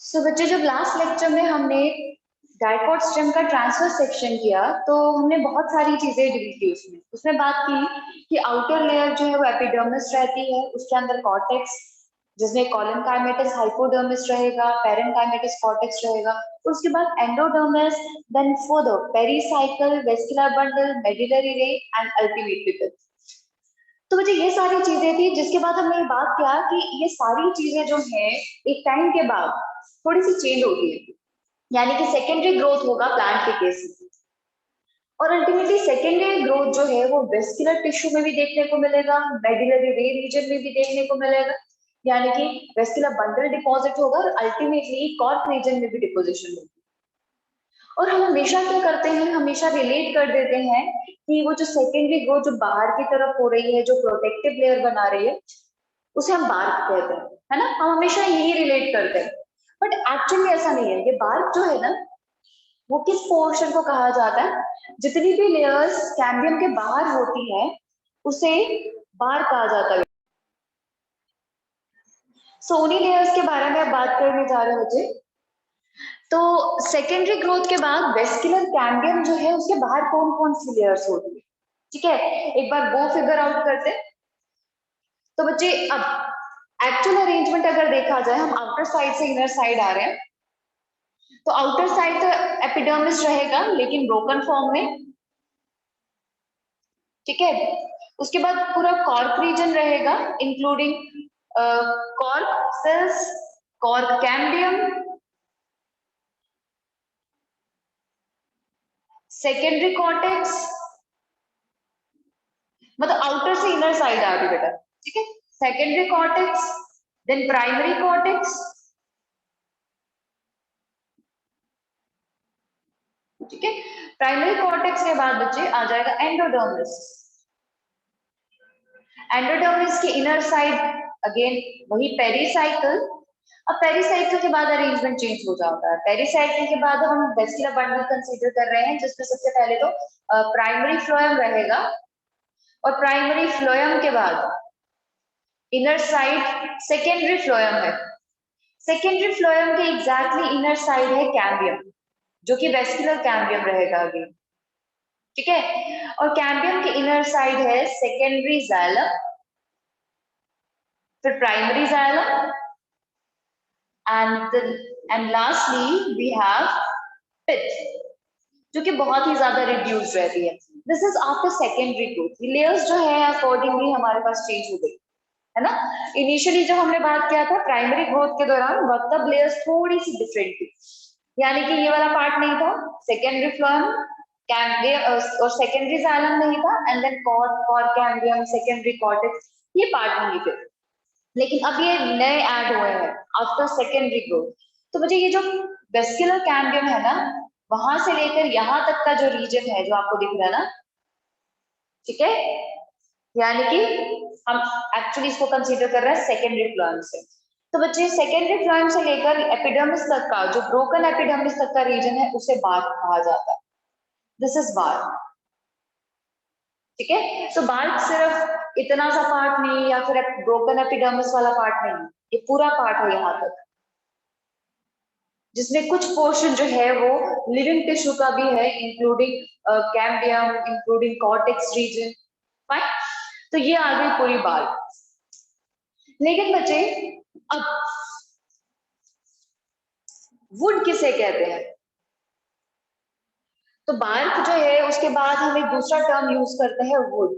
सो बच्चे जब last lecture में हमने डाइकोट स्टेम का ट्रांसफर सेक्शन किया तो हमने बहुत सारी चीजें डील की उसमें बात की कि आउटर लेयर जो है वो एपिडर्मिस रहती है, उसके अंदर कॉर्टेक्स जिसमें कॉलन काइमेटिस हाइपोडर्मिस रहेगा, पेरेन्काइमेटिस कॉर्टेक्स रहेगा, उसके बाद endodermis, then further pericycle, vascular bundle, medullary ray and ultimately pith. तो मुझे ये सारी चीजें थी जिसके बाद हमने बात किया कि ये सारी चीजें जो है एक टाइम के बाद थोड़ी सी चेंज होती है, यानी कि सेकेंडरी ग्रोथ होगा प्लांट के केस में, और अल्टीमेटली सेकेंडरी ग्रोथ जो है वो वेस्कुलर टिश्यू में भी देखने को मिलेगा, मेडुलरी रे रीजन में भी देखने को मिलेगा, यानी कि वेस्कुलर बंडल डिपॉजिट होगा और अल्टीमेटली कॉर्क रीजन में भी डिपोजिशन होगी। और हम हमेशा क्या करते हैं, हमेशा रिलेट कर देते हैं कि वो जो सेकेंडरी ग्रोथ जो बाहर की तरफ हो रही है, जो प्रोटेक्टिव लेयर बना रही है, उसे हम बार्क कहते हैं, है ना। हम हमेशा यही रिलेट करते हैं, बट एक्चुअली ऐसा नहीं है। ये बार्क जो है ना, वो किस पोर्शन को कहा जाता है, जितनी भी लेयर्स कैम्बियम के बाहर होती है उसे बार्क कहा जाता है। सो उन्हीं लेयर्स के बारे में अब बात करने जा रहे हैं बच्चे। तो सेकेंडरी ग्रोथ के बाद वेस्कुलर कैम्बियम जो है उसके बाहर कौन कौन सी लेयर्स होती है, ठीक है, एक बार वो फिगर आउट करते हैं। तो बच्चे अब एक्चुअल अरेंजमेंट अगर देखा जाए, हम आउटर साइड से इनर साइड आ रहे हैं, तो आउटर साइड तो एपिडर्मिस रहेगा लेकिन ब्रोकन फॉर्म में, ठीक है। उसके बाद पूरा कॉर्क रीजन रहेगा including cork cells, cork cambium, secondary cortex, मतलब आउटर से इनर साइड आ रही बेटा, ठीक है। Secondary cortex, then primary cortex, ठीक है। प्राइमरी कॉर्टेक्स के बाद बच्चे आ जाएगा एंडोडर्मिस। एंडोडर्मिस के इनर साइड अगेन वही पेरिसाइकल। अब पेरिसाइकल के बाद अरेंजमेंट चेंज हो जाता है। पेरिसाइकल के बाद हम वेस्कुलर बंडल कंसीडर कर रहे हैं, जिसमें सबसे पहले तो प्राइमरी फ्लोएम रहेगा, और प्राइमरी फ्लोएम के बाद इनर साइड सेकेंडरी फ्लोएम है। सेकेंडरी फ्लोएम के एग्जैक्टली इनर साइड है कैम्बियम, जो कि वेस्कुलर कैम्बियम रहेगा अगेन, ठीक है। और कैम्बियम के इनर साइड है सेकेंडरी जाइलम, फिर primary xylem, and lastly we have pith, जो कि बहुत ही ज्यादा रिड्यूस रहती है। This is after secondary growth. Layers जो है अकॉर्डिंगली हमारे पास चेंज हो गई, है ना। इनिशियली जब हमने बात किया था प्राइमरी ग्रोथ के दौरान, तब लेयर्स थोड़ी सी डिफरेंट थी, यानी कि ये वाला पार्ट नहीं था, सेकेंडरी फ्लोएम कैम्बियम और सेकेंडरी जाइलम नहीं था, and then cork cambium, secondary cortex, ये पार्ट नहीं थे। लेकिन अब ये नए ऐड हुए हैं आफ्टर सेकेंडरी ग्रोथ। तो मुझे ये जो वेस्कुलर कैम्बियम है ना, वहां से लेकर यहाँ तक का जो रीजन है जो आपको दिख रहा है ना, ठीक है, यानी कि हम एक्चुअली इसको कंसीडर कर रहे हैं सेकेंडरी फ्लोएम से। तो बच्चे सेकेंडरी फ्लोएम से लेकर एपिडर्मिस तक का जो ब्रोकन एपिडर्मिस तक का रीजन है उसे बार्क कहा जाता है। दिस इज बार्क, ठीक है। तो बार्क सिर्फ इतना सा पार्ट नहीं या फिर ब्रोकन एपिडर्मिस वाला पार्ट नहीं, ये पूरा पार्ट है यहाँ तक, जिसमें कुछ पोर्शन जो है वो लिविंग टिश्यू का भी है, including cambium, including cortex region, fine. तो ये आ गई पूरी बात। लेकिन बच्चे अब वुड किसे कहते हैं, तो बार्क जो है उसके बाद हम एक दूसरा टर्म यूज करते हैं वुड।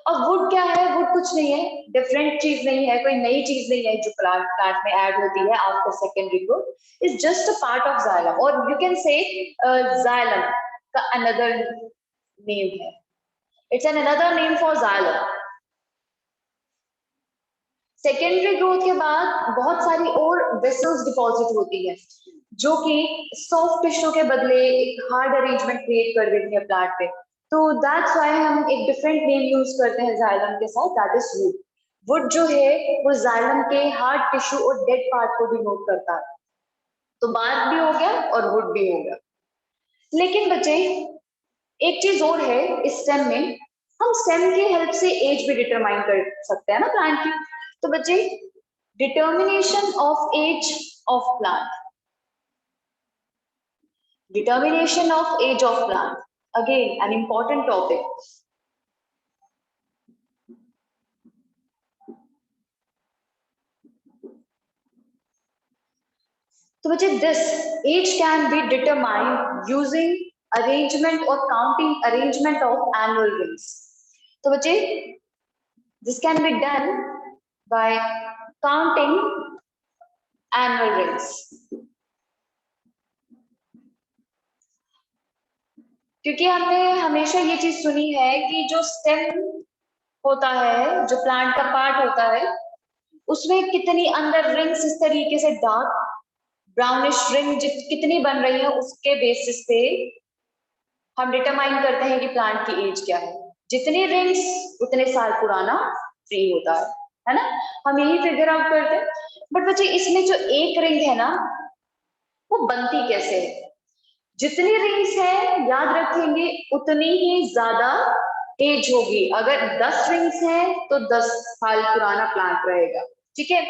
और वुड क्या है, वुड कुछ नहीं है, डिफरेंट चीज नहीं है, कोई नई चीज नहीं है जो प्लांट में ऐड होती है after secondary growth, is just a part of xylem, और यू कैन से जाइलम का अनदर नेम है, it's an another name for xylem. Secondary growth के बाद बहुत सारी और वेसल्स डिपॉजिट होती है, जो कि सॉफ्ट टिश्यू के बदले एक हार्ड अरेंजमेंट क्रिएट कर देती है प्लांट पे। तो दैट्स व्हाई हम एक डिफरेंट नेम यूज करते हैं जाइलम के साथ, दैट इज वुड। वुड जो है वो जाइलम के हार्ड टिश्यू और डेड पार्ट को डिनोट करता है। तो बार्क भी हो गया और वुड भी हो गया। लेकिन बच्चे एक चीज और है इस स्टेम में, हम स्टेम की हेल्प से एज भी डिटरमाइन कर सकते हैं ना प्लांट की। तो बच्चे Determination of age of plant. Determination of age of plant. Again, an important topic. So which is this, age can be determined using arrangement or counting arrangement of annual rings. So which is, this can be done by counting annual rings. क्योंकि हमने हमेशा ये चीज सुनी है कि जो stem होता है, जो प्लांट का पार्ट होता है, उसमें कितनी अंदर रिंग्स इस तरीके से डार्क ब्राउनिश रिंग कितनी बन रही है, उसके बेसिस पे हम डिटरमाइन करते हैं कि प्लांट की एज क्या है। जितनी रिंग्स उतने साल पुराना ट्री होता है ना, हम यही फिगर आउट करते हैं। बट बच्चे इसमें जो एक रिंग है ना, वो बनती कैसे है? जितनी रिंग्स है याद रखेंगे उतनी ही ज्यादा एज होगी। अगर 10 रिंग्स है तो 10 साल पुराना प्लांट रहेगा, ठीक है।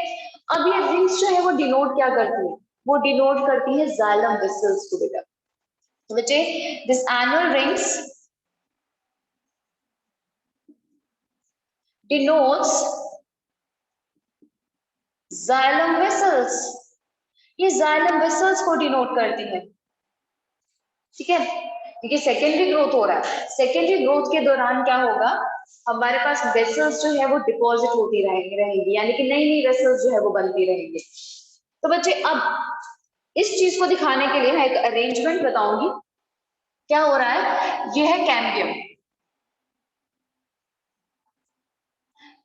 अब ये रिंग्स जो है वो डिनोट क्या करती है? वो डिनोट करती है जाइलम वेसल्स को बेटा। बच्चे this annual rings denotes xylem vessels. ये जाइलम वेसल्स को डिनोट करती है, ठीक है। क्योंकि सेकेंडरी ग्रोथ हो रहा है, सेकेंडरी ग्रोथ के दौरान क्या होगा, हमारे पास वेसल्स जो है वो डिपॉजिट होती रहेंगी, यानी कि नई नई वेसल्स जो है वो बनती रहेंगी। तो बच्चे अब इस चीज को दिखाने के लिए मैं एक अरेंजमेंट बताऊंगी। क्या हो रहा है, ये है कैम्बियम।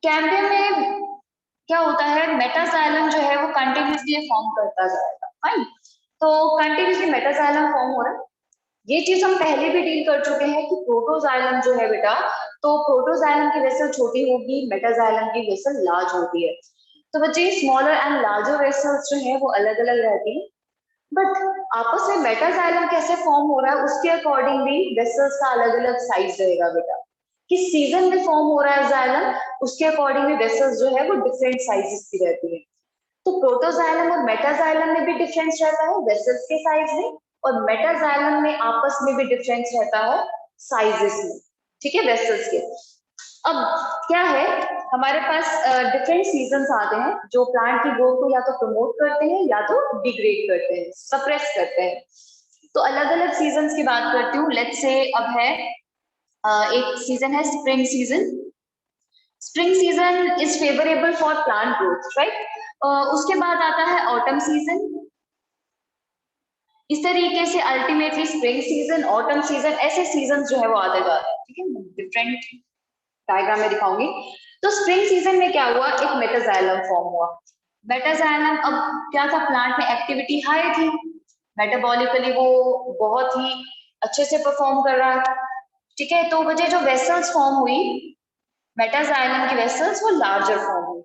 कैम्बियम में क्या होता है, मेटाजाइलम जो है वो कंटिन्यूसली फॉर्म करता जाएगा, फाइन। तो कंटिन्यूसली मेटाजाइलम फॉर्म हो रहा है। ये चीज हम पहले भी डील कर चुके हैं कि प्रोटोजाइलम जो है बेटा, तो प्रोटोजाइलम की वेसल छोटी होगी, मेटाजाइलम की वेसल लार्ज होती है। तो बच्चे स्मॉलर एंड लार्जर वेसल्स जो है वो अलग अलग रहती है, बट आपस में मेटाजाइलम कैसे फॉर्म हो रहा है उसके अकॉर्डिंगली वेसल्स का अलग अलग साइज रहेगा बेटा। किस सीजन में फॉर्म हो रहा है जाइलम, उसके अकॉर्डिंगली वेसल्स जो है वो डिफरेंट साइजेस की रहती है। तो प्रोटोजाइलम और मेटाजाइलम में भी डिफरेंस रहता है वेसल्स के साइज में, और मेटाजाइलम में आपस में भी डिफरेंस रहता है साइजेस में, ठीक है, वेसल्स के। अब क्या है, हमारे पास डिफरेंट सीजन्स आते हैं जो प्लांट की ग्रोथ को या तो प्रमोट करते हैं या तो डिग्रेड करते हैं, सप्रेस करते हैं। तो अलग अलग सीजन्स की बात करती हूँ। लेट्स से अब है एक सीजन है spring season. Spring season is favourable for plant growth, right. उसके बाद आता है ऑटम सीजन। इस तरीके से ultimately spring season, autumn season, ऐसे सीजन जो है वो आते जाते हैं, ठीक है। डिफरेंट डायग्राम में दिखाऊंगी। तो स्प्रिंग सीजन में क्या हुआ, एक मेटाजाइलम फॉर्म हुआ। मेटाजाइलम अब क्या था, प्लांट में एक्टिविटी हाई थी, मेटाबॉलिकली वो बहुत ही अच्छे से परफॉर्म कर रहा है, ठीक है। तो वजह जो वेसल्स फॉर्म हुई मेटाजाइलम की वेसल्स, वो लार्जर फॉर्म हुई।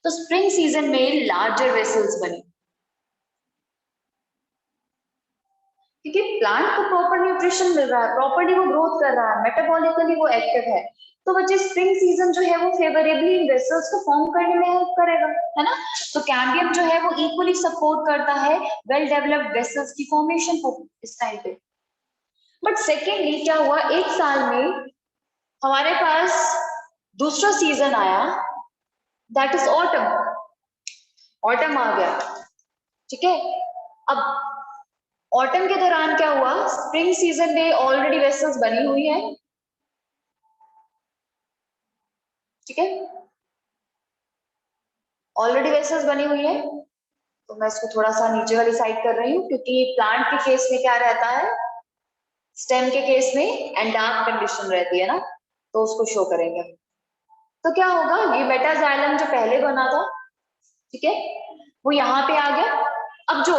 तो स्प्रिंग सीजन में लार्जर वेसल्स बनी, क्योंकि प्लांट को प्रॉपर न्यूट्रिशन मिल रहा है, प्रॉपर्ली वो ग्रोथ कर रहा है, मेटाबॉलिकली वो एक्टिव है। तो बच्चे स्प्रिंग सीजन जो है वो फेवरेबली इन वेसल्स को फॉर्म करने में हेल्प करेगा, है ना। तो कैम्बियम जो है वो इक्वली सपोर्ट करता है वेल डेवलप्ड वेसल्स की फॉर्मेशन को इस टाइम पे। बट सेकेंडली क्या हुआ, एक साल में हमारे पास दूसरा सीजन आया, दैट इज ऑटम। ऑटम आ गया, ठीक है। अब ऑटम के दौरान क्या हुआ, स्प्रिंग सीजन में ऑलरेडी वेसल्स बनी हुई है, ठीक है, ऑलरेडी वेसल्स बनी हुई है। तो मैं इसको थोड़ा सा नीचे वाली साइड कर रही हूँ, क्योंकि प्लांट के केस में क्या रहता है, स्टेम के केस में एंडार्क कंडीशन रहती है ना, तो उसको शो करेंगे। तो क्या होगा, ये मेटाजाइलम जो पहले बना था, ठीक है, वो यहाँ पे आ गया। अब जो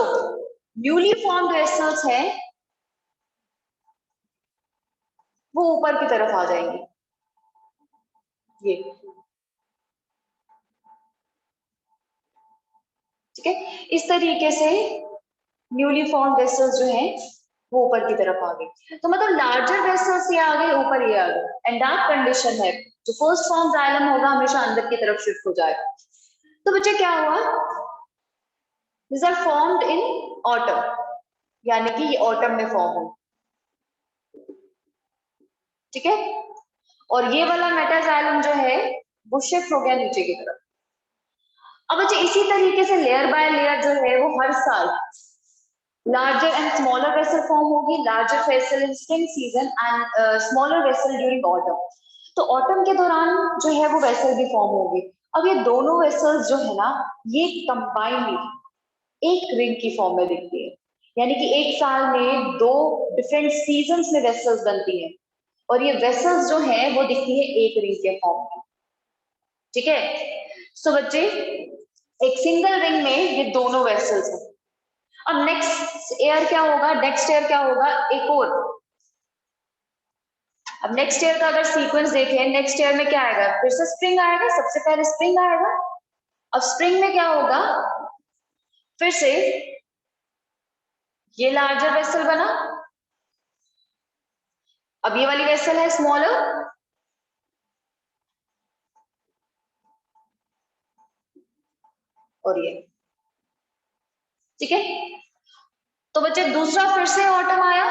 न्यूली फॉर्म्ड वेसल्स है वो ऊपर की तरफ आ जाएंगे, ये, ठीक है। इस तरीके से न्यूली फॉर्म्ड वेसल्स जो हैं वो ऊपर की तरफ आ गए। तो मतलब लार्जर वेसल्स ये आ गए, ऊपर ये आ गए। एंडार्क कंडीशन है, जो फर्स्ट फॉर्म जाइलम होगा हमेशा अंदर की तरफ शिफ्ट हो जाएगा। तो बच्चे क्या हुआ, this are formed in autumn, यानी कि ये ऑटम में फॉर्म हो, ठीक है। और ये वाला मेटाजाइलम जो है वो शिफ्ट हो गया नीचे की तरफ। अब बच्चे इसी तरीके से लेयर बाय लेयर जो है वो हर साल larger and smaller vessel form होगी, larger vessel in spring season and smaller vessel during autumn. तो ऑटम के दौरान जो है वो वेसल भी फॉर्म होगी। अब ये दोनों वेसल्स जो है ना, ये कंबाइनली एक रिंग की फॉर्म में दिखती है, यानी कि एक साल में दो डिफरेंट सीजन्स में वेसल्स बनती हैं, और ये वेसल्स जो है वो दिखती है एक रिंग के फॉर्म में, ठीक है। सो बच्चे एक सिंगल रिंग में ये दोनों वेसल्स हैं। अब नेक्स्ट ईयर क्या होगा, नेक्स्ट ईयर क्या होगा, एक और, अब नेक्स्ट ईयर का अगर सीक्वेंस देखें, नेक्स्ट ईयर में क्या आएगा, फिर से स्प्रिंग आएगा, सबसे पहले स्प्रिंग आएगा। अब स्प्रिंग में क्या होगा, फिर से ये लार्जर वेसल बना, अब ये वाली वेसल है स्मॉलर, और ये, ठीक है। तो बच्चे दूसरा फिर से ऑटम आया,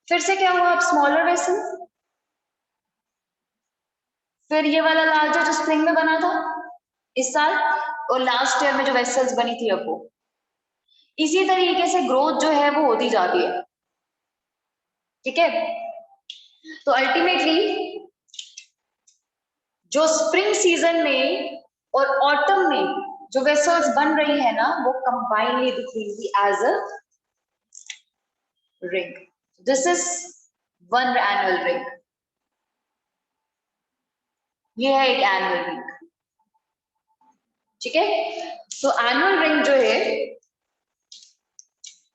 फिर से क्या हुआ, अब स्मॉलर वेसल, फिर ये वाला लार्जर जो स्प्रिंग में बना था इस साल, और लास्ट ईयर में जो वेसल्स बनी थी अब वो। इसी तरीके से ग्रोथ जो है वो होती जाती है, ठीक है। तो अल्टीमेटली जो स्प्रिंग सीजन में और ऑटम में जो वेसल्स बन रही है ना, वो कंबाइनली दिखेंगी as a ring. This is one annual ring, ये है एक एनुअल रिंग, ठीक है। तो एनुअल रिंग जो है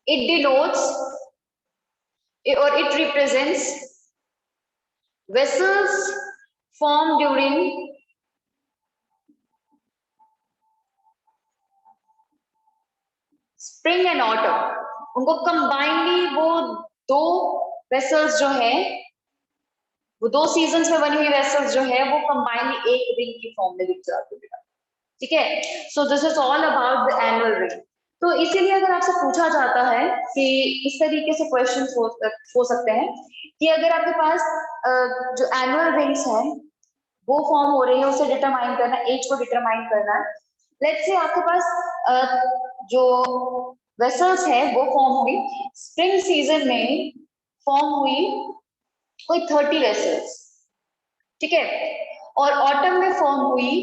it denotes or it represents vessels formed during spring and autumn। उनको कंबाइनली वो दो वेसल्स जो है, वो दो सीजन्स में बनी हुई वेसल्स जो है वो कंबाइनली एक रिंग की फॉर्म में दिख जाती है, ठीक है। So this is all about the annual ring. तो इसीलिए अगर आपसे पूछा जाता है कि इस तरीके से क्वेश्चन हो सकते हैं कि अगर आपके पास जो एनुअल रिंग्स हैं वो फॉर्म हो रही है, उसे डिटरमाइन करना, एज को डिटरमाइन करना। लेट्स से आपके पास जो वेसल्स है वो फॉर्म हुई स्प्रिंग सीजन में, फॉर्म हुई कोई 30 वेसल्स, ठीक है, और ऑटम में फॉर्म हुई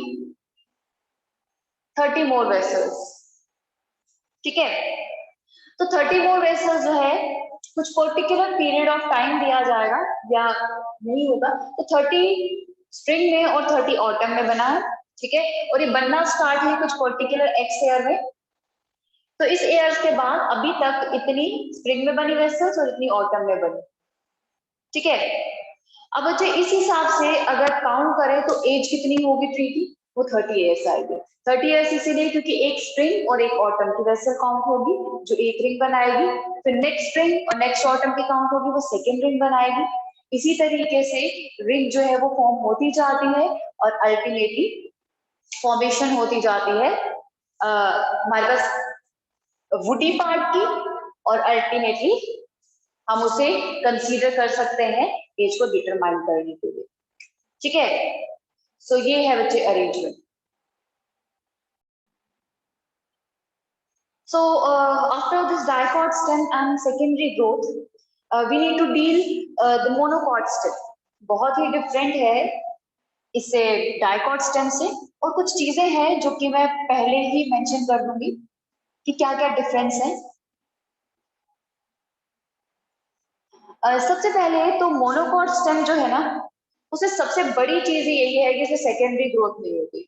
30 मोर वेसल्स, ठीक है। तो 30 मोर वेसल्स जो है कुछ पर्टिकुलर पीरियड ऑफ टाइम दिया जाएगा या नहीं होगा, तो 30 स्प्रिंग में और 30 ऑटम में बना है, ठीक है। और ये बनना स्टार्ट है कुछ पर्टिकुलर एक्स ईयर में, तो इस ईयर के बाद अभी तक इतनी स्प्रिंग में बनी वेसल्स और इतनी ऑटम में बनी, ठीक है। अब बच्चे इस हिसाब से अगर काउंट करें तो एज कितनी होगी ट्री की, वो 30 ईयर्स आएगी। 30 ईयर्स इसीलिए क्योंकि एक स्प्रिंग और एक ऑटम की वेसल काउंट होगी जो एक रिंग बनाएगी, फिर नेक्स्ट स्प्रिंग और नेक्स्ट ऑटम की काउंट होगी, वो सेकेंड रिंग बनाएगी। इसी तरीके से रिंग जो है वो फॉर्म होती जाती है और अल्टीमेटली फॉर्मेशन होती जाती है हमारे पास वुडी पार्ट की, और अल्टीमेटली हम उसे कंसीडर कर सकते हैं एज को डिटरमाइन करने के लिए, ठीक है। सो ये है बच्चे arrangement. So after this dicot stem and secondary growth, we need to deal the monocot stem। बहुत ही डिफरेंट है इससे डाइकॉट स्टेम से, और कुछ चीजें हैं जो कि मैं पहले ही मेंशन कर दूंगी कि क्या क्या डिफरेंस है। सबसे पहले तो मोनोकॉट स्टेम जो है ना, उसे सबसे बड़ी चीज यही है कि उसे सेकेंडरी ग्रोथ नहीं होगी,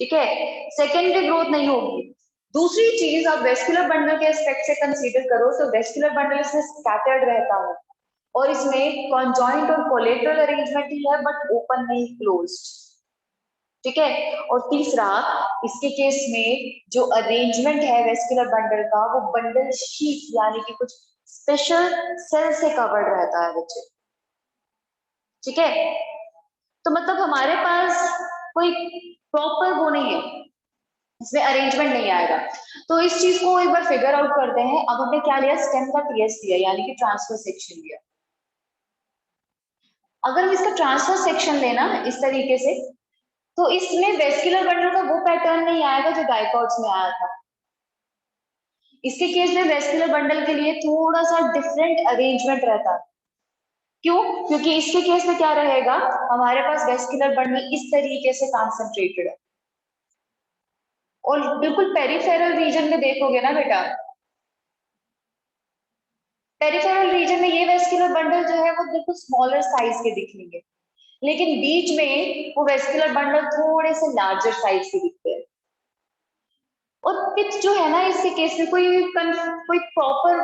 ठीक है, सेकेंडरी ग्रोथ नहीं होगी। दूसरी चीज आप वेस्कुलर बंडल के एस्पेक्ट से कंसीडर करो तो वेस्कुलर बंडल इसमें स्कैटर्ड रहता है और इसमें कॉन्जॉइंट और कोलेटरल अरेंजमेंट ही है बट ओपन नहीं क्लोज्ड, ठीक है। और तीसरा इसके केस में जो अरेंजमेंट है वेस्कुलर बंडल का, वो बंडल शीट यानी कि कुछ स्पेशल सेल से कवर्ड रहता है बच्चे, ठीक है। तो मतलब हमारे पास कोई प्रॉपर वो नहीं है, इसमें अरेंजमेंट नहीं आएगा। तो इस चीज को एक बार फिगर आउट करते हैं। अब हमने क्या लिया, स्टेम का टीएस लिया, यानी कि ट्रांसफर सेक्शन लिया। अगर हम इसका ट्रांसफर सेक्शन लेना इस तरीके से, तो इसमें वेस्कुलर बंडल का वो पैटर्न नहीं आएगा जो डाइकॉट्स में आया था। इसके केस में वेस्कुलर बंडल के लिए थोड़ा सा डिफरेंट अरेंजमेंट रहता है। क्यों? क्योंकि इसके केस में क्या रहेगा, हमारे पास वेस्कुलर बंडल इस तरीके से कॉन्सेंट्रेटेड है, और बिल्कुल पेरिफेरल रीजन में देखोगे ना बेटा, पेरिफेरल रीजन में ये वेस्कुलर बंडल जो है वो बिल्कुल स्मॉलर साइज के दिखेंगे, लेकिन बीच में वो वेस्कुलर बंडल थोड़े से लार्जर साइज के दिखते हैं। और पिच जो है ना, इसके केस में कोई प्रॉपर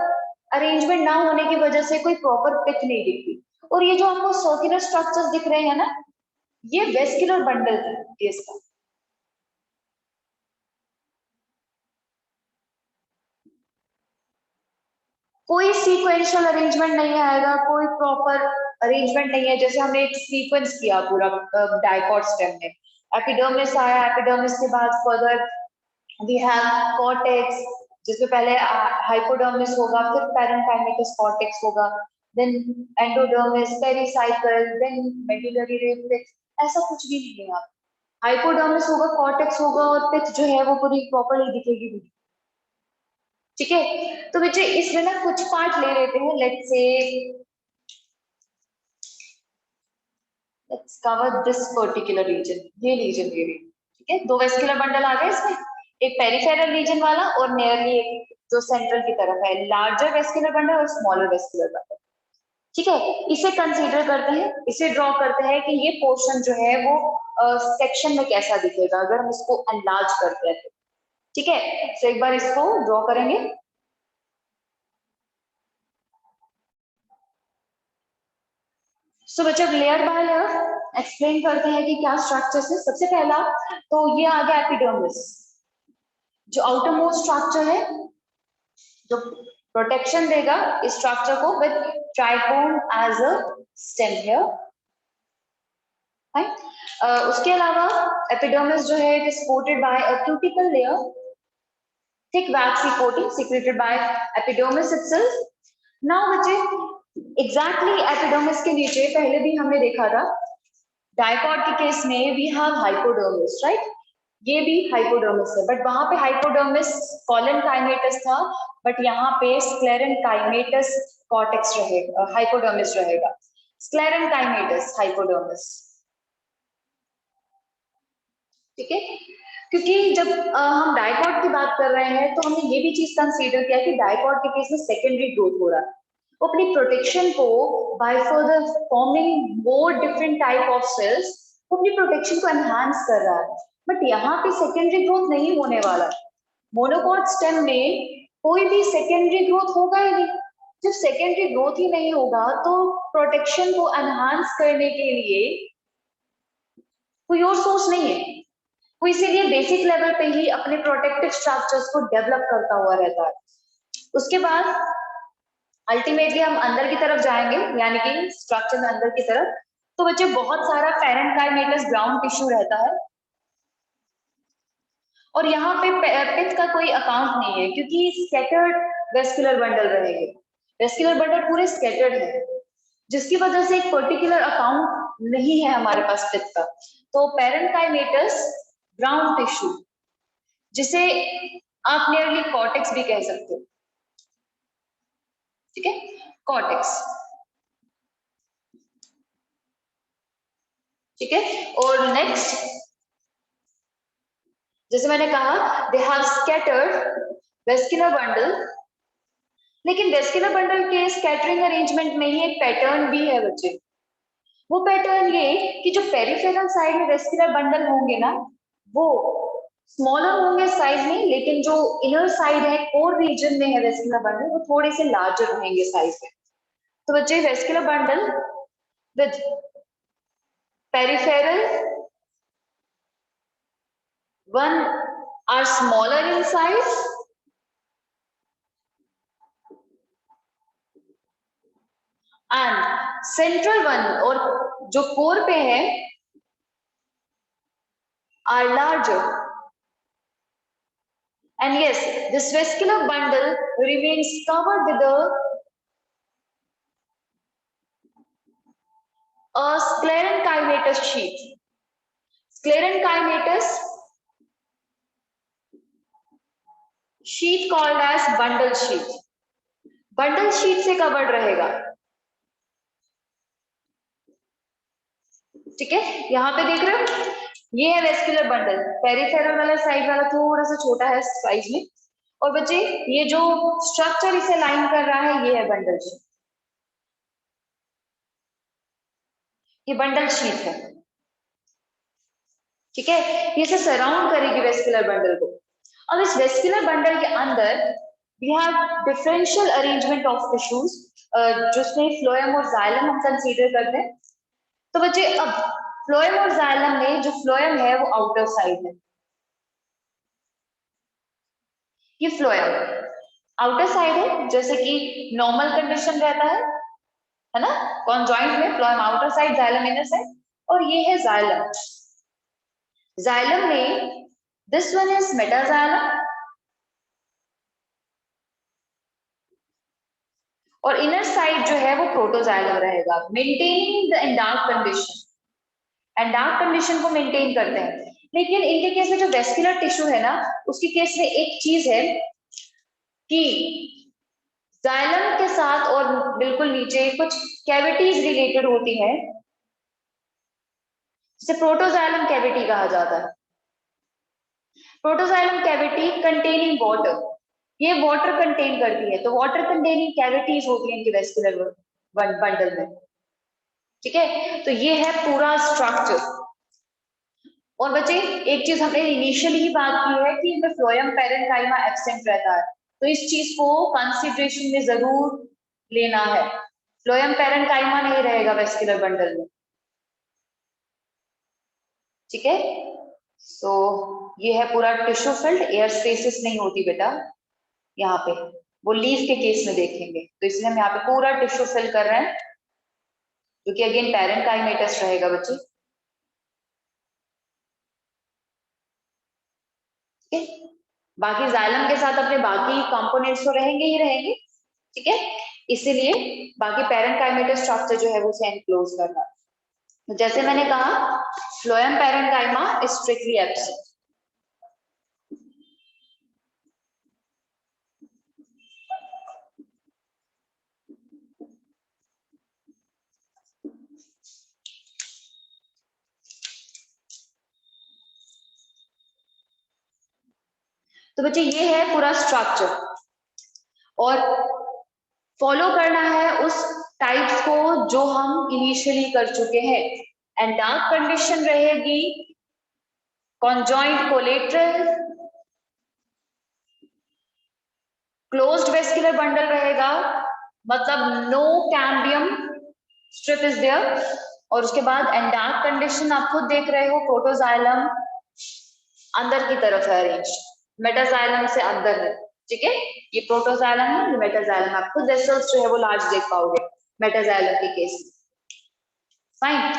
अरेंजमेंट ना होने की वजह से कोई प्रॉपर पिच नहीं दिखती। और ये जो हमको सर्कुलर स्ट्रक्चर्स दिख रहे हैं ना, ये वेस्कुलर बंडल है इसका। कोई सीक्वेंशियल अरेंजमेंट नहीं आएगा, कोई प्रॉपर अरेंजमेंट नहीं है। जैसे हमने एक सीक्वेंस किया पूरा डाइकॉट स्टेम में, एपिडर्मिस आया, एपिडर्मिस के बाद फर्दर वी हैव कॉर्टेक्स, जिसमें पहले हाइपोडर्मिस होगा, फिर पैरेन्काइमेटस कॉर्टेक्स होगा, then endodermis, pericycle, then medullary reflex. ऐसा कुछ भी नहीं है। हाइपोडर्मिस होगा, कॉर्टेक्स होगा, और पिच जो है वो पूरी प्रॉपरली दिखेगी भी। ठीक है, तो बच्चे इसमें ना कुछ पार्ट ले लेते हैं। Let's cover this particular region, ये रीजन ले रही। ठीक है, दो वेस्कुलर बंडल आ गए इसमें, एक पेरिफेरल रीजन वाला और नियरली एक जो सेंट्रल की तरफ है, लार्जर वेस्कुलर बंडल और स्मॉलर वेस्कुलर बंडल। ठीक है, इसे कंसीडर करते हैं, इसे ड्रॉ करते हैं कि ये पोर्शन जो है वो सेक्शन में कैसा दिखेगा अगर हम इसको एनलार्ज करते हैं। ठीक है, तो एक बार इसको ड्रॉ करेंगे। सो बच्चा लेयर बाय लेयर एक्सप्लेन करते हैं कि क्या स्ट्रक्चर्स है। सबसे पहला तो ये आ गया एपिडर्मिस, जो आउटर मोस्ट स्ट्रक्चर है, जो प्रोटेक्शन देगा इस स्ट्रक्चर को with trichome as a stem hair. उसके अलावा एपिडर्मिस जो है it is coated by a cuticle layer, thick waxy coating secreted by epidermis itself. Now बच्चे एग्जैक्टली एपिडर्मिस के नीचे पहले भी हमने देखा था डाइकॉट के केस में वी हैव हाइपोडर्मिस, राइट? ये भी हाइपोडर्मिस है, बट वहां पे हाइपोडर्मिस कॉलन काइमेटस था, बट यहाँ पे स्क्लेरन काइमेटस कॉर्टेक्स रहेगा, हाइपोडर्मिस रहेगा, स्क्लेरन काइमेटस हाइपोडर्मिस। ठीक है, क्योंकि जब हम डाइकॉट की बात कर रहे हैं तो हमने ये भी चीज कंसीडर किया कि डाइकॉट के केस में सेकेंडरी ग्रोथ हो रहा है, वो अपनी प्रोटेक्शन को by further forming more different type of cells वो अपनी प्रोटेक्शन को एनहांस कर रहा है। बट यहाँ पे सेकेंडरी ग्रोथ नहीं होने वाला। मोनोकॉट स्टेम में कोई भी सेकेंडरी ग्रोथ होगा ही नहीं। जब सेकेंडरी ग्रोथ ही नहीं होगा तो प्रोटेक्शन को एनहांस करने के लिए कोई और सोर्स नहीं है। वो इसीलिए बेसिक लेवल पे ही अपने प्रोटेक्टिव स्ट्रक्चर्स को डेवलप करता हुआ रहता है। उसके बाद अल्टीमेटली हम अंदर की तरफ जाएंगे, यानी कि स्ट्रक्चर में अंदर की तरफ, तो बच्चे बहुत सारा पैरेन्काइमेटस ग्राउंड टिश्यू रहता है, और यहाँ पे पिथ का कोई अकाउंट नहीं है क्योंकि स्कैटर्ड वेस्कुलर बंडल रहेंगे। वेस्कुलर बंडल पूरे स्कैटर्ड है, जिसकी वजह से एक पर्टिकुलर अकाउंट नहीं है हमारे पास पिथ का। तो पैरेन्काइमेटस ग्राउंड टिश्यू, जिसे आप नियरली कॉर्टेक्स भी कह सकते हो। ठीक है, कॉर्टेक्स। ठीक है, और नेक्स्ट जैसे मैंने कहा they have scattered vascular bundle, लेकिन वेस्कुलर बंडल के स्कैटरिंग अरेंजमेंट में ही एक पैटर्न भी है बच्चे। वो पैटर्न ये कि जो पेरिफेरल साइड में वेस्कुलर बंडल होंगे ना, वो स्मॉलर होंगे साइज में, लेकिन जो इनर साइड है, कोर रीजन में है वेस्कुलर बंडल, वो थोड़े से लार्जर रहेंगे साइज में। तो बच्चे vascular bundle with peripheral one are smaller in size and central one, और जो कोर पे है are larger. And yes, this vascular bundle remains covered with a sclerenchymatous sheath. Sclerenchymatous sheath called as bundle sheath. Bundle sheath से covered रहेगा, ठीक है। यहाँ पे देख रहे हो, ये है वेस्कुलर बंडल, पेरिफेरल वाला साइड वाला थोड़ा सा छोटा है साइज में, और बच्चे ये जो स्ट्रक्चर इसे लाइन कर रहा है ये है बंडल शीट, ये बंडल शीट है, ठीक है। ये से सराउंड करेगी वेस्कुलर बंडल को। अब इस वेस्कुलर बंडल के अंदर we have differential arrangement of tissues, जिसमें फ्लोएम और जाइलम हम कंसीडर करते हैं। तो बच्चे अब फ्लोएम और जाइलम में जो फ्लोएम है वो आउटर साइड है, ये फ्लोएम आउटर साइड है, जैसे कि नॉर्मल कंडीशन रहता है ना, कॉन्जॉइंट में phloem outer side xylem inner side, और ये है जाइलम। जाइलम में दिस वन इज मेटाजाइलम और इनर साइड जो है वो प्रोटोजाइलम रहेगा, मेंटेनिंग द एंडार्क कंडीशन, एंडार्क कंडीशन को मेंटेन करते हैं। लेकिन इनके केस में जो वेस्कुलर टिश्यू है ना, उसके केस में एक चीज है कि जाइलम के साथ और बिल्कुल नीचे कुछ कैविटीज रिलेटेड होती है, जिसे प्रोटोजाइलम कैविटी कहा जाता है। प्रोटोजाइलम कैविटी कंटेनिंग वाटर, ये वाटर कंटेन करती है, तो वाटर कंटेनिंग कैविटीज होती है इनके वेस्कुलर बंडल में, ठीक है। तो ये है पूरा स्ट्रक्चर। और बच्चे एक चीज हमने इनिशियली ही बात की है कि इनमें फ्लोएम पैरेन्काइमा एब्सेंट रहता है, तो इस चीज को कंसिडरेशन में जरूर लेना है, फ्लोएम पैरेन्काइमा नहीं रहेगा वेस्कुलर बंडल में, ठीक है। सो ये है पूरा टिश्यू फिल्ड, एयर स्पेसिस नहीं होती बेटा यहाँ पे, वो लीफ के केस में देखेंगे, तो इसलिए हम यहाँ पे पूरा टिश्यू फिल कर रहे हैं, क्योंकि अगेन पैरेन्काइमेटस रहेगा बच्चे, ठीक है। बाकी जाइलम के साथ अपने बाकी कंपोनेंट्स तो रहेंगे ही रहेंगे, ठीक है, इसीलिए बाकी पैरेन्काइमेटस स्ट्रक्चर जो है वो उसे एनक्लोज करना। तो जैसे मैंने कहा phloem parenchyma is strictly absent. तो बच्चे ये है पूरा स्ट्रक्चर, और फॉलो करना है उस टाइप्स को जो हम इनिशियली कर चुके हैं। एंडार्क कंडीशन रहेगी, conjoint collateral, closed vascular bundle रहेगा, मतलब no cambium strip is there, और उसके बाद एंडार्क कंडीशन आप खुद देख रहे हो, प्रोटोजाइलम अंदर की तरफ है अरेंज, मेटाजाइलम से अंदर है, ठीक है। ये प्रोटोजाइलम है, ये मेटाजाइलम, आप खुद वेसल्स जो है वो लार्ज देख पाओगे मेटाजाइलम के केस में, फाइन।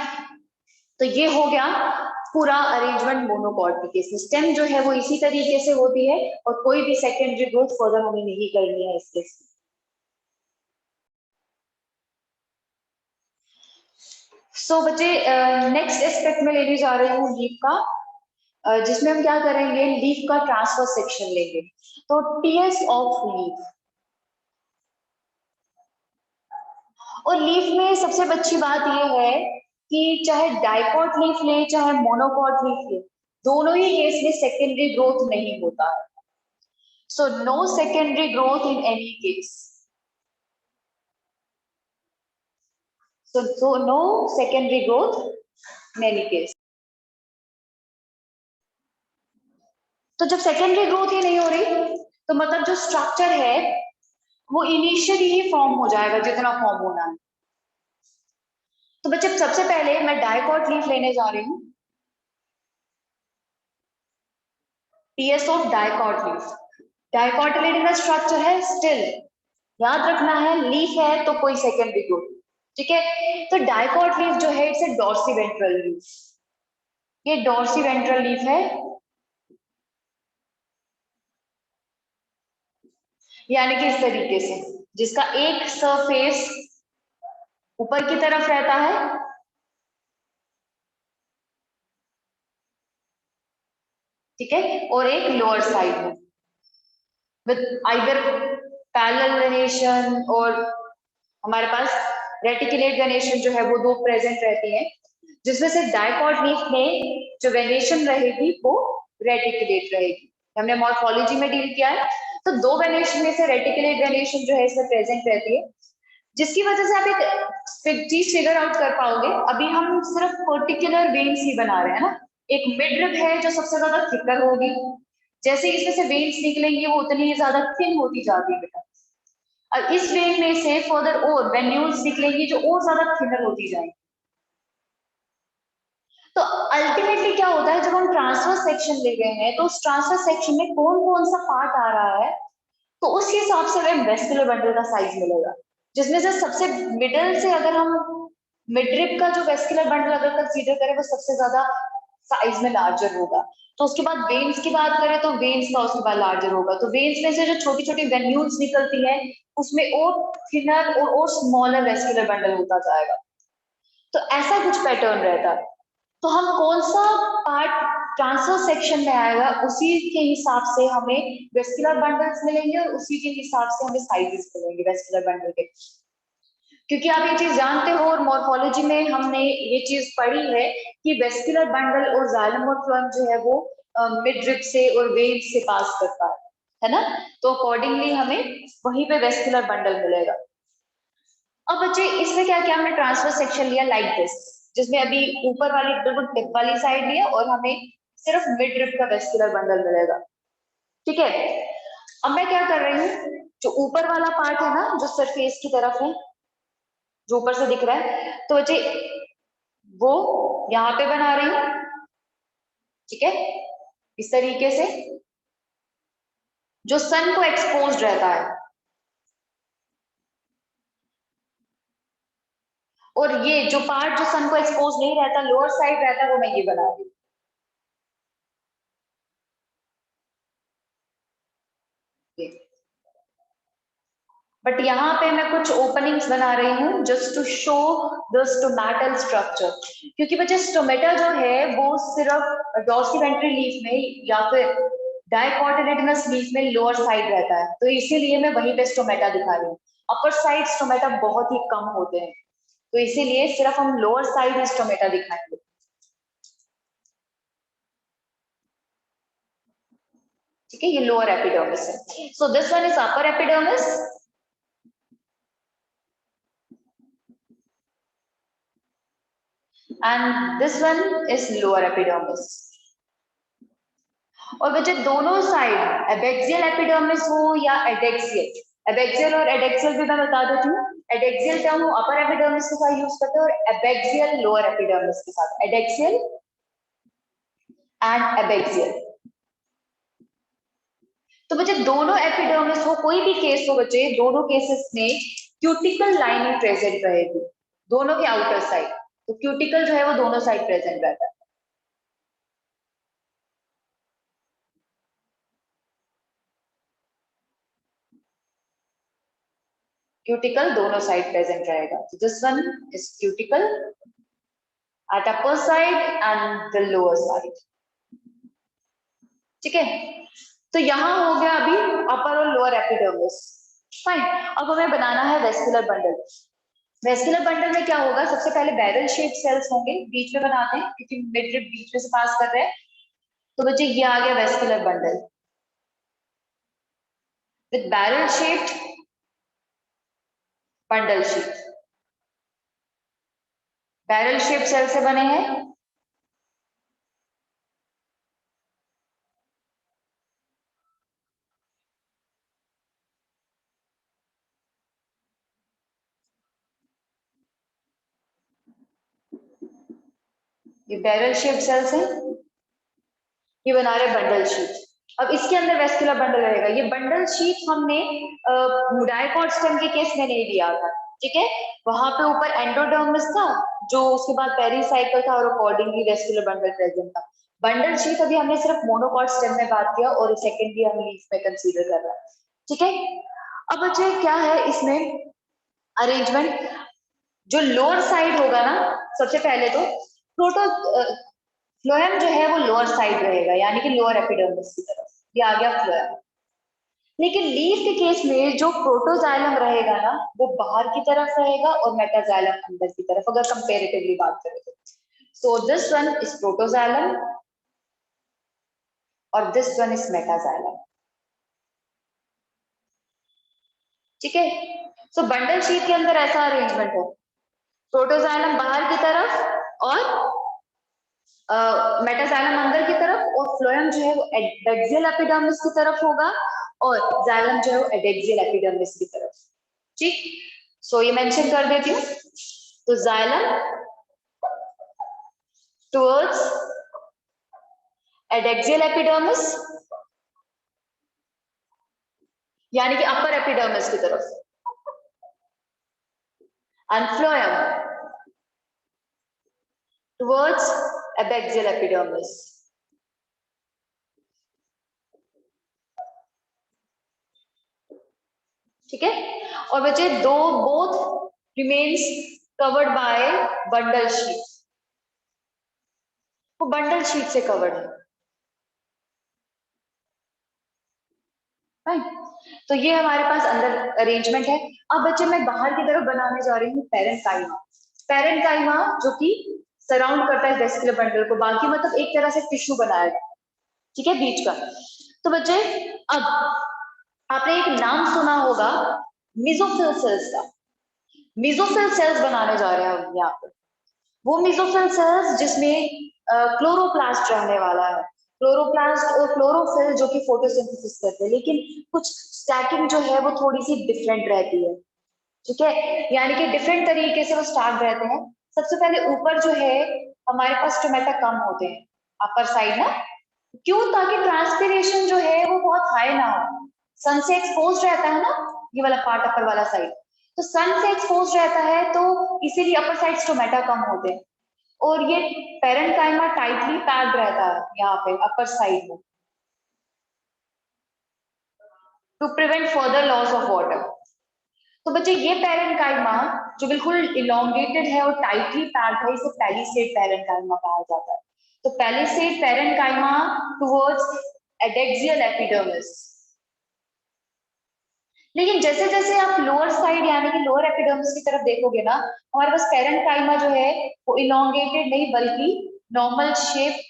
तो ये हो गया पूरा अरेंजमेंट मोनोकॉट के केस में। स्टेम जो है वो इसी तरीके से होती है, और कोई भी सेकेंडरी ग्रोथ फर्दर हमें नहीं करनी है इस केस में। सो बच्चे नेक्स्ट एस्पेक्ट में लेने जा रही हूँ लीफ का, जिसमें हम क्या करेंगे, लीफ का ट्रांसफर सेक्शन लेंगे। तो टीएस ऑफ लीफ, और लीफ में सबसे अच्छी बात यह है कि चाहे डाइकॉट लीफ ले चाहे मोनोकॉट लीफ ले, दोनों ही केस में सेकेंडरी ग्रोथ नहीं होता है। So no secondary growth in any case, so no secondary growth in any case। तो जब सेकेंडरी ग्रोथ ही नहीं हो रही, तो मतलब जो स्ट्रक्चर है वो इनिशियली ही फॉर्म हो जाएगा जितना फॉर्म होना है। तो बच्चे सबसे पहले मैं डाइकॉट लीफ लेने जा रही हूँ, टीएस ऑफ डाइकॉट लीफ। डाइकॉटिलेडन का स्ट्रक्चर है स्टिल, याद रखना है लीफ है तो कोई सेकेंडरी ग्रोथ, ठीक है। तो डाइकॉट लीफ जो है इट्स ए डॉर्सीवेंट्रल लीफ, ये डॉर्सी वेंट्रल लीफ है, यानी कि इस तरीके से, जिसका एक सरफेस ऊपर की तरफ रहता है, ठीक है, और एक लोअर साइड में विद आइदर पैरेलल वेनेशन, और हमारे पास रेटिकुलेट वेनेशन जो है वो दो प्रेजेंट रहती है, जिसमें से डायकॉट लीफ में जो वेनेशन रहेगी वो रेटिकुलेट रहेगी। हमने मॉर्फोलॉजी में डील किया है, तो दो वेनेशन में से रेटिकुलेट वेनेशन जो है इसमें प्रेजेंट रहती है, जिसकी वजह से आप एक चीज फिगर आउट कर पाओगे। अभी हम सिर्फ पर्टिकुलर वेन्स ही बना रहे हैं ना, एक मिड रिब है जो सबसे ज्यादा थिकर होगी, जैसे इसमें से वेन्स निकलेंगी वो उतनी ही ज्यादा थिन होती जाती है बेटा, और इस वेन में से फर्दर और वेन्यूल्स निकलेंगी जो और ज्यादा थिनर होती जाएंगी। तो अल्टीमेटली क्या होता है, जब हम ट्रांसफर सेक्शन ले गए हैं तो उस ट्रांसफर सेक्शन में कौन कौन सा पार्ट आ रहा है, तो उस हिसाब से हमें वेस्कुलर बंडल का साइज मिलेगा, जिसमें से सबसे मिडल से अगर हम मिडरिप का जो वेस्कुलर बंडल अगर कंसीडर करें वो सबसे ज्यादा साइज में लार्जर होगा। तो उसके बाद वेन्स की बात करें तो वेन्स का उसके बाद लार्जर होगा, तो वेन्स में से जो छोटी छोटी वेन्यूल्स निकलती है उसमें और थिनर और स्मॉलर वेस्कुलर बंडल होता जाएगा। तो ऐसा कुछ पैटर्न रहता है। तो हम कौन सा पार्ट ट्रांसफर सेक्शन में आएगा उसी के हिसाब से हमें वेस्कुलर बंडल्स मिलेंगे, और उसी के हिसाब से हमें साइजेस मिलेंगे वेस्कुलर बंडल के। क्योंकि आप ये चीज जानते हो, और मॉर्फोलॉजी में हमने ये चीज पढ़ी है कि वेस्कुलर बंडल और जाइलम और फ्लोएम जो है वो मिड रिब से और वेन से पास करता है ना, तो अकॉर्डिंगली हमें वहीं पे वेस्कुलर बंडल मिलेगा। अब बच्चे इसमें क्या किया, हमने ट्रांसफर सेक्शन लिया लाइक दिस, जिसमें अभी ऊपर वाली बिल्कुल टिप वाली साइड लिया और हमें सिर्फ मिड रिब का वेस्कुलर बंडल मिलेगा, ठीक है। अब मैं क्या कर रही हूँ, जो ऊपर वाला पार्ट है ना जो सरफेस की तरफ है, जो ऊपर से दिख रहा है, तो बच्चे वो यहाँ पे बना रही हूँ, ठीक है, इस तरीके से जो सन को एक्सपोज रहता है, और ये जो पार्ट जो सन को एक्सपोज नहीं रहता लोअर साइड रहता है वो मैं ये बना रही हूँ। बट यहाँ पे मैं कुछ ओपनिंग्स बना रही हूँ just to show the stomatal structure, क्योंकि बच्चे स्टोमेटा जो है वो सिर्फ डॉर्सीवेंट्री लीफ में या फिर डाइकोटिलेडोनस लीफ में लोअर साइड रहता है, तो इसीलिए मैं वहीं पे स्टोमेटा दिखा रही हूँ। अपर साइड स्टोमेटा बहुत ही कम होते हैं, तो इसीलिए सिर्फ हम लोअर साइड में स्टोमेटा दिखाएंगे, ठीक है। ये लोअर एपिडर्मिस है, so this one is upper epidermis and this one is lower epidermis. और बच्चे दोनों साइड एबैक्सियल एपिडर्मिस हो या एडेक्सियल, एबैक्सियल और एडेक्सियल भी मैं बता देती हूँ। एडेक्सियल टर्म अपर एपिडर्मिस के साथ यूज करते हैं और एबैक्सियल लोअर एपिडर्मिस के साथ, एडेक्सियल एंड एबैक्सियल। तो बच्चे दोनों एपिडर्मिस हो, कोई भी केस हो बच्चे, दोनों केसेस में क्यूटिकल लाइनिंग प्रेजेंट रहेगी दोनों के आउटर साइड, तो क्यूटिकल जो है वो दोनों साइड प्रेजेंट रहता है। क्यूटिकल दोनों साइड प्रेजेंट रहेगा, तो this one is cuticle at upper side and the lower side, ठीक है। तो यहां हो गया अभी अपर और लोअर एपिडर्मिस, फाइन। अब हमें बनाना है वेस्कुलर बंडल। वेस्कुलर बंडल में क्या होगा, सबसे पहले बैरल शेप सेल्स होंगे, बीच में बनाते हैं क्योंकि मिडरिब बीच में से पास कर रहे हैं, तो बच्चे ये आ गया vascular bundle with barrel shaped bundle sheath, barrel shape cell से बने हैं, ये बैरल शेप सेल्स हैं, ये बना रहे बंडल शीट। अब इसके अंदर वेस्कुलर बंडल रहेगा। ये बंडल शीट हमने डायकॉट स्टेम के केस में नहीं दिया था, ठीक है, वहां पे ऊपर एंडोडर्मिस था, जो उसके बाद पेरिसाइकल था और अकॉर्डिंगली वेस्कुलर बंडल प्रेजेंट था। बंडल शीथ अभी हमने सिर्फ मोनोकॉट स्टेम में बात किया और सेकेंडरी हम लीफ में कंसीडर कर रहे हैं। ठीक है, अब बच्चे क्या है इसमें अरेंजमेंट, जो लोअर साइड होगा ना, सबसे पहले तो प्रोटो फ्लोएम जो है वो लोअर साइड रहेगा, यानी कि लोअर एपिडर्मिस की तरफ, ये आ गया फ्लोएम। लेकिन लीफ के केस में जो प्रोटोजाइलम रहेगा ना, वो बाहर की तरफ रहेगा और मेटाजाइलम अंदर की तरफ, अगर कंपेरेटिवली बात करें तो। So this one is protoxylem और दिस वन इज मेटाजाइलम। ठीक है, सो बंडल शीट के अंदर ऐसा अरेंजमेंट है, प्रोटोजाइलम बाहर की तरफ और मेटाजाइलम अंदर की तरफ, और फ्लोएम जो है वो एडेक्सियल एपिडर्मिस की तरफ होगा और जाइलम जो है वो एडेक्सियल एपिडर्मिस की तरफ। ठीक, सो ये मेंशन कर देती हूँ। तो जाइलम टुवर्ड्स एडेक्सियल एपिडर्मिस, यानी कि अपर एपिडर्मिस की तरफ, and phloem towards abaxial epidermis. ठीक है, और बच्चे दो both remains covered by bundle sheath, वो बंडल शीट से कवर्ड है। फाइन, तो ये हमारे पास अंदर अरेंजमेंट है। अब बच्चे मैं बाहर की तरफ बनाने जा रही हूँ पेरेंकाइमा। पेरेंकाइमा जो कि सराउंड करता है वेस्कुलर बंडल को, बाकी मतलब एक तरह से टिश्यू बनाएगा, ठीक है, बीच का। तो बच्चे अब आपने एक नाम सुना होगा मेसोफिल सेल्स का, मेसोफिल सेल्स बनाने जा रहे हैं हम यहाँ पर। वो मेसोफिल सेल्स जिसमें क्लोरोप्लास्ट रहने वाला है, क्लोरोप्लास्ट और क्लोरोफिल जो कि फोटोसिंथेसिस करते हैं, लेकिन कुछ स्टैकिंग जो है वो थोड़ी सी डिफरेंट रहती है। ठीक है, यानी कि डिफरेंट तरीके से वो स्टार्ट रहते हैं। सबसे पहले ऊपर जो है हमारे पास स्टोमेटा कम होते हैं, अपर साइड ना, क्यों, ताकि ट्रांसपीरेशन जो है वो बहुत हाई ना हो, सन से एक्सपोज रहता है ना ये वाला पार्ट, अपर वाला साइड, तो सन से एक्सपोज रहता है, तो इसीलिए अपर साइड स्टोमेटा कम होते हैं। और ये पेरेंकाइमा टाइटली पैक्ड रहता है यहाँ पे अपर साइड में, to prevent further loss of water. तो बच्चे ये पेरेंकाइमा जो बिल्कुल इलोंगेटेड है और टाइटली पैक्ड है, इसे पैलिसेड पेरेंकाइमा कहा जाता है। तो palisade parenchyma towards adaxial epidermis. लेकिन जैसे जैसे आप लोअर साइड यानी कि लोअर एपिडर्मिस की तरफ देखोगे ना, हमारे पास पेरेंकाइमा जो है वो इलोंगेटेड नहीं बल्कि नॉर्मल शेप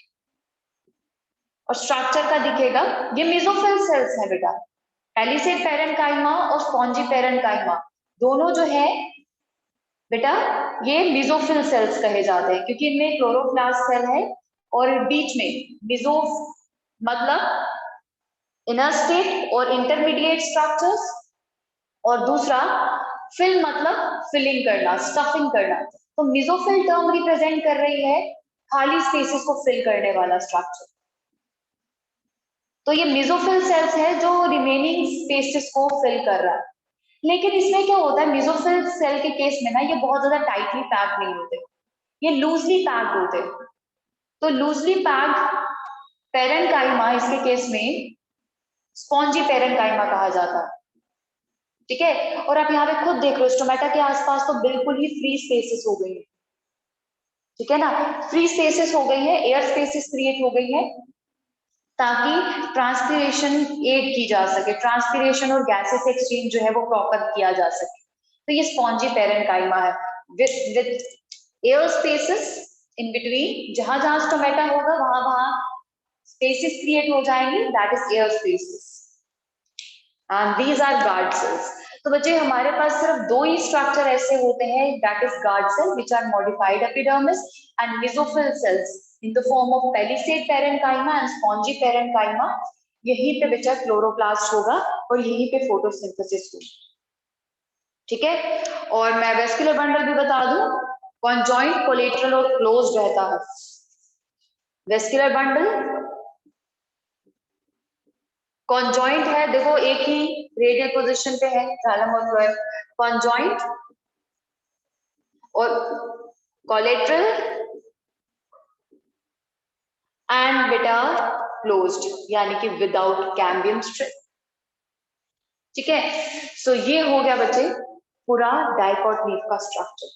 और स्ट्रक्चर का दिखेगा। ये मेसोफिल सेल्स है बेटा, पैलिसेड पेरेंकाइमा और स्पॉन्जी पेरेंकाइमा दोनों जो है बेटा ये मेसोफिल सेल्स कहे जाते हैं, क्योंकि इनमें क्लोरोप्लास्ट सेल है और बीच में मेसो मतलब इनर स्टेट और इंटरमीडिएट स्ट्रक्चर्स, और दूसरा फिल मतलब फिलिंग करना, स्टफिंग करना। तो मेसोफिल टर्म रिप्रेजेंट कर रही है खाली स्पेसेस को फिल करने वाला स्ट्रक्चर। तो ये मेसोफिल सेल्स है जो रिमेनिंग स्पेसेस को फिल कर रहा है। लेकिन इसमें क्या होता है, मेसोफिल सेल के केस में ना ये बहुत ज्यादा टाइटली पैक्ड नहीं होते, ये लूजली पैक्ड होते। तो लूजली पैक्ड पेरेंकाइमा इसके केस में स्पॉन्जी पेरेंकाइमा कहा जाता है। ठीक है, और आप यहाँ पे खुद देख रहे हो स्टोमेटा के आसपास तो बिल्कुल ही फ्री स्पेसेस हो गई है। ठीक है ना, फ्री स्पेसेस हो गई है, एयर स्पेसेस क्रिएट हो गई है, ताकि ट्रांसपीरेशन एड की जा सके, ट्रांसपीरेशन और गैसेस एक्सचेंज जो है वो प्रॉपर किया जा सके। तो ये स्पॉन्जी पेरेंकाइमा है with air spaces in between, जहां जहां स्टोमेटा होगा वहां वहां स्पेसेस क्रिएट हो जाएंगे, that is air spaces, and these are guard cells. तो बच्चे हमारे पास सिर्फ दो ही स्ट्रक्चर ऐसे होते हैं, that is guard cell which are modified epidermis and mesophyll cells in the form of palisade parenchyma and spongy parenchyma. यहीं पे बच्चा क्लोरोप्लास्ट होगा और यहीं पे फोटोसिंथेसिस होगी। ठीक है, और मैं वेस्कुलर बंडल भी बता दूं, कॉन्जॉइंट, कोलेटरल और क्लोज रहता है वेस्कुलर बंडल। कॉन्जॉइंट है, देखो एक ही रेडियल पोजीशन पे है जाइलम और फ्लोएम, कॉन्जॉइंट और कोलेट्रल एंड बेटा क्लोज्ड, यानी कि विदाउट कैम्बियम स्ट्रिप। ठीक है, सो ये हो गया बच्चे पूरा डाइकोट लीफ का स्ट्रक्चर।